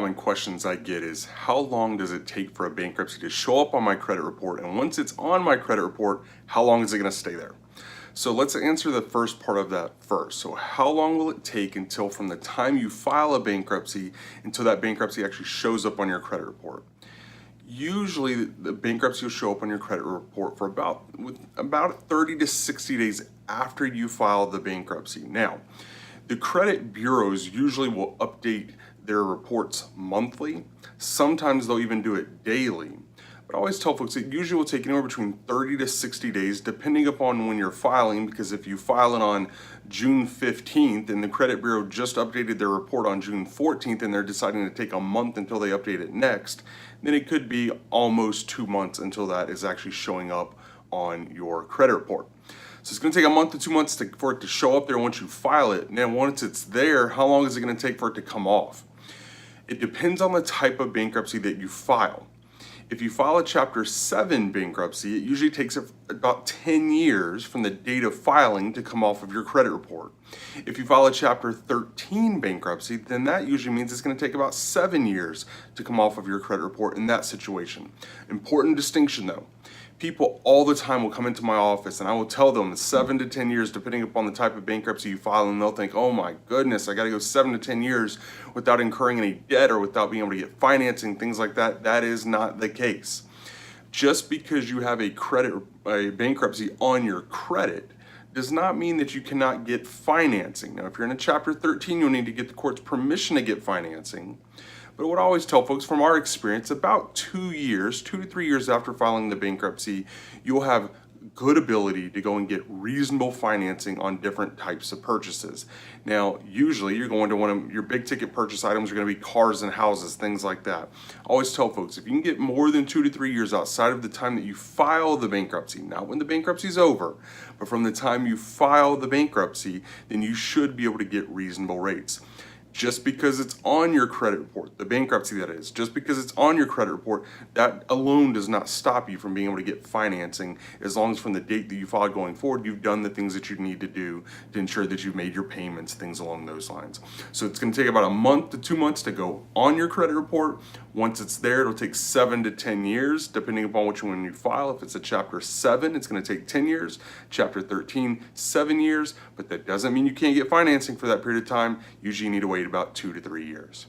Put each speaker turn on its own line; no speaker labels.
common questions I get is, how long does it take for a bankruptcy to show up on my credit report? And once it's on my credit report, how long is it going to stay there? So let's answer the first part of that first. So how long will it take until from the time you file a bankruptcy until that bankruptcy actually shows up on your credit report? Usually the bankruptcy will show up on your credit report for about 30 to 60 days after you file the bankruptcy. Now, the credit bureaus usually will update their reports monthly. Sometimes they'll even do it daily. But I always tell folks it usually will take anywhere between 30 to 60 days depending upon when you're filing, because if you file it on June 15th and the credit bureau just updated their report on June 14th and they're deciding to take a month until they update it next, then it could be almost 2 months until that is actually showing up on your credit report. So it's going to take a month to 2 months for it to show up there once you file it. Now once it's there, how long is it going to take for it to come off? It depends on the type of bankruptcy that you file. If you file a Chapter 7 bankruptcy, it usually takes about 10 years from the date of filing to come off of your credit report. If you file a Chapter 13 bankruptcy, then that usually means it's going to take about 7 years to come off of your credit report in that situation. Important distinction though. People all the time will come into my office and I will tell them 7 to 10 years depending upon the type of bankruptcy you file, and they'll think, oh my goodness, I got to go 7 to 10 years without incurring any debt or without being able to get financing, things like that. That is not the case. Just because you have a bankruptcy on your credit does not mean that you cannot get financing. Now, if you're in a Chapter 13, you'll need to get the court's permission to get financing. But what I always tell folks from our experience, about 2 to 3 years after filing the bankruptcy, you'll have good ability to go and get reasonable financing on different types of purchases. Now, usually you're going to one of your big ticket purchase items are going to be cars and houses, things like that. I always tell folks, if you can get more than 2 to 3 years outside of the time that you file the bankruptcy, not when the bankruptcy is over, but from the time you file the bankruptcy, then you should be able to get reasonable rates. Just because it's on your credit report, the bankruptcy that is, just because it's on your credit report, that alone does not stop you from being able to get financing, as long as from the date that you filed going forward, you've done the things that you need to do to ensure that you've made your payments, things along those lines. So it's going to take about a month to 2 months to go on your credit report. Once it's there, it'll take 7 to 10 years, depending upon which one you file. If it's a Chapter 7, it's going to take 10 years. Chapter 13, 7 years, but that doesn't mean you can't get financing for that period of time. Usually you need to wait about 2 to 3 years.